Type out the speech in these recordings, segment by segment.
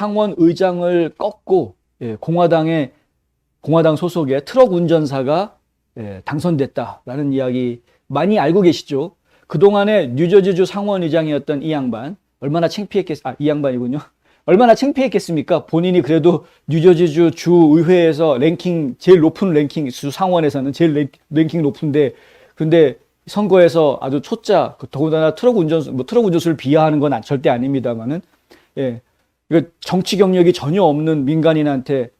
상원 의장을 꺾고 공화당 소속의 트럭 운전사가 당선됐다라는 이야기 많이 알고 계시죠? 그동안에 뉴저지주 상원 의장이었던 이 양반 얼마나 이 양반이군요. 얼마나 창피했겠습니까? 본인이 그래도 뉴저지주 주 의회에서 제일 높은 랭킹, 주 상원에서는 제일 랭킹 높은데, 근데 선거에서 아주 초짜, 더군다나 트럭 운전수를 비하하는 건 절대 아닙니다만은, 이거 정치 경력이 전혀 없는 민간인한테,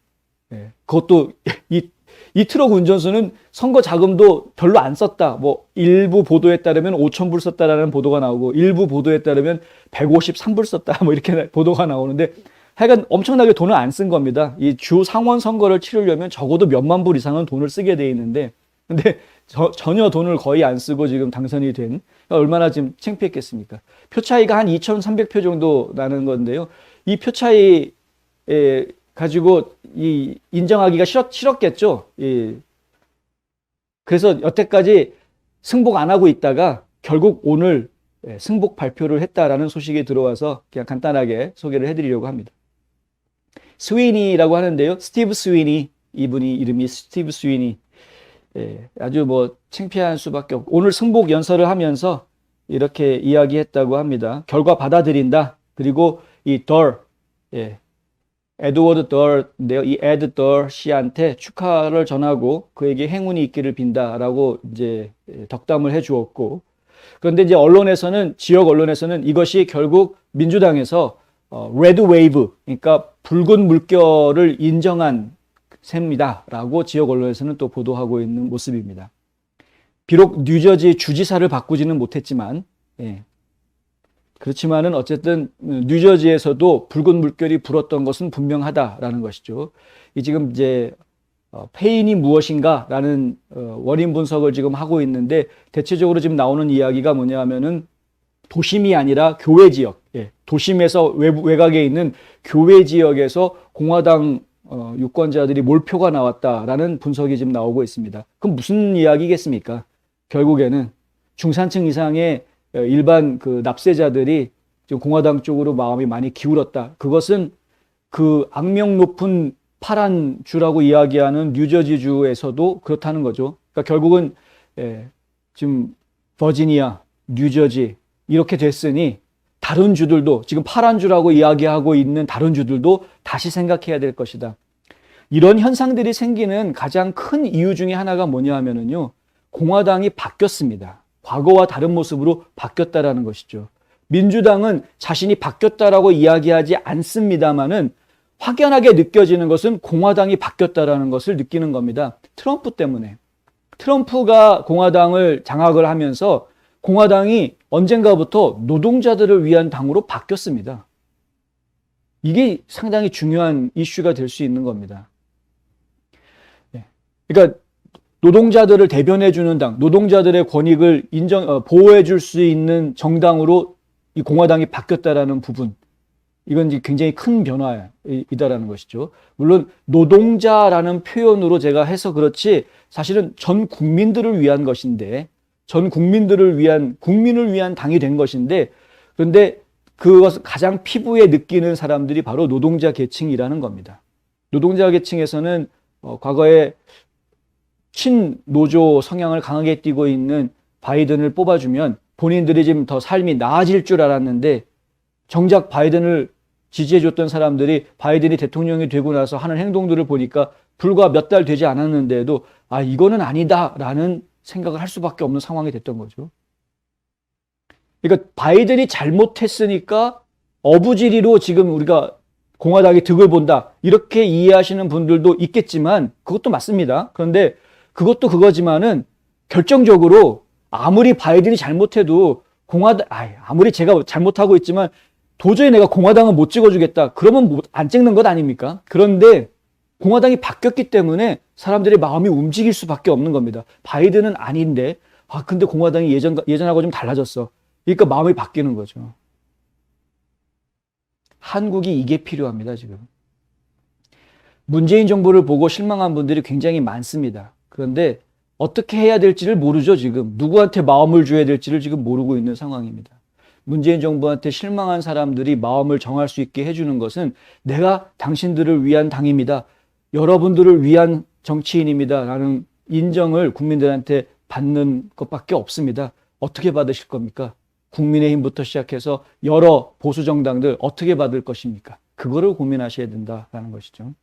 그것도 이 트럭 운전수는 선거 자금도 별로 안 썼다. 뭐 일부 보도에 따르면 5,000불 썼다라는 보도가 나오고 일부 보도에 따르면 153불 썼다. 뭐 이렇게 보도가 나오는데 하여간 엄청나게 돈을 안 쓴 겁니다. 이 주 상원 선거를 치르려면 적어도 몇만 불 이상은 돈을 쓰게 돼 있는데 근데 전혀 돈을 거의 안 쓰고 지금 당선이 된 얼마나 지금 창피했겠습니까? 표 차이가 한 2,300표 정도 나는 건데요. 이 표 차이 가지고 인정하기가 싫었겠죠. 그래서 여태까지 승복 안 하고 있다가 결국 오늘 승복 발표를 했다라는 소식이 들어와서 그냥 간단하게 소개를 해드리려고 합니다. 스위니라고 하는데요. 스티브 스위니, 이분이 이름이 스티브 스위니. 아주 뭐 창피한 수밖에 없고 오늘 승복 연설을 하면서 이렇게 이야기했다고 합니다. 결과 받아들인다. 그리고 이 에드워드 덜인데요. 이 에드 덜 씨한테 축하를 전하고 그에게 행운이 있기를 빈다라고 이제 덕담을 해 주었고, 그런데 이제 지역 언론에서는 이것이 결국 민주당에서 레드 웨이브, 그러니까 붉은 물결을 인정한 셈이다라고 지역 언론에서는 또 보도하고 있는 모습입니다. 비록 뉴저지 주지사를 바꾸지는 못했지만, 그렇지만은 어쨌든 뉴저지에서도 붉은 물결이 불었던 것은 분명하다라는 것이죠. 이 지금 이제 패인이 무엇인가라는 원인 분석을 지금 하고 있는데 대체적으로 지금 나오는 이야기가 뭐냐면은 도심이 아니라 교외 지역, 도심에서 외곽에 있는 교외 지역에서 공화당 유권자들이 몰표가 나왔다라는 분석이 지금 나오고 있습니다. 그럼 무슨 이야기겠습니까? 결국에는 중산층 이상의 일반 그 납세자들이 지금 공화당 쪽으로 마음이 많이 기울었다. 그것은 그 악명 높은 파란 주라고 이야기하는 뉴저지주에서도 그렇다는 거죠. 그러니까 결국은 지금 버지니아, 뉴저지 이렇게 됐으니 다른 주들도 지금 파란 주라고 이야기하고 있는 다른 주들도 다시 생각해야 될 것이다. 이런 현상들이 생기는 가장 큰 이유 중에 하나가 뭐냐 하면은요. 공화당이 바뀌었습니다. 과거와 다른 모습으로 바뀌었다라는 것이죠. 민주당은 자신이 바뀌었다라고 이야기하지 않습니다만은 확연하게 느껴지는 것은 공화당이 바뀌었다라는 것을 느끼는 겁니다. 트럼프 때문에. 트럼프가 공화당을 장악을 하면서 공화당이 언젠가부터 노동자들을 위한 당으로 바뀌었습니다. 이게 상당히 중요한 이슈가 될 수 있는 겁니다. 그러니까 노동자들을 대변해주는 당, 노동자들의 권익을 보호해줄 수 있는 정당으로 이 공화당이 바뀌었다라는 부분, 이건 이제 굉장히 큰 변화이다라는 것이죠. 물론 노동자라는 표현으로 제가 해서 그렇지 사실은 전 국민들을 위한 것인데, 국민을 위한 당이 된 것인데, 그런데 그것을 가장 피부에 느끼는 사람들이 바로 노동자 계층이라는 겁니다. 노동자 계층에서는 과거에 친노조 성향을 강하게 띠고 있는 바이든을 뽑아주면 본인들이 지금 더 삶이 나아질 줄 알았는데 정작 바이든을 지지해줬던 사람들이 바이든이 대통령이 되고 나서 하는 행동들을 보니까 불과 몇 달 되지 않았는데도 이거는 아니다라는 생각을 할 수밖에 없는 상황이 됐던 거죠. 그러니까 바이든이 잘못했으니까 어부지리로 지금 우리가 공화당이 득을 본다 이렇게 이해하시는 분들도 있겠지만 그것도 맞습니다. 그런데 그것도 그거지만은 결정적으로 아무리 바이든이 잘못해도 아무리 제가 잘못하고 있지만 도저히 내가 공화당은 못 찍어주겠다. 그러면 안 찍는 것 아닙니까? 그런데 공화당이 바뀌었기 때문에 사람들의 마음이 움직일 수밖에 없는 겁니다. 바이든은 아닌데, 근데 공화당이 예전하고 좀 달라졌어. 그러니까 마음이 바뀌는 거죠. 한국이 이게 필요합니다, 지금. 문재인 정부를 보고 실망한 분들이 굉장히 많습니다. 그런데 어떻게 해야 될지를 모르죠, 지금. 누구한테 마음을 줘야 될지를 지금 모르고 있는 상황입니다. 문재인 정부한테 실망한 사람들이 마음을 정할 수 있게 해주는 것은 내가 당신들을 위한 당입니다. 여러분들을 위한 정치인입니다. 라는 인정을 국민들한테 받는 것밖에 없습니다. 어떻게 받으실 겁니까? 국민의힘부터 시작해서 여러 보수 정당들 어떻게 받을 것입니까? 그거를 고민하셔야 된다라는 것이죠.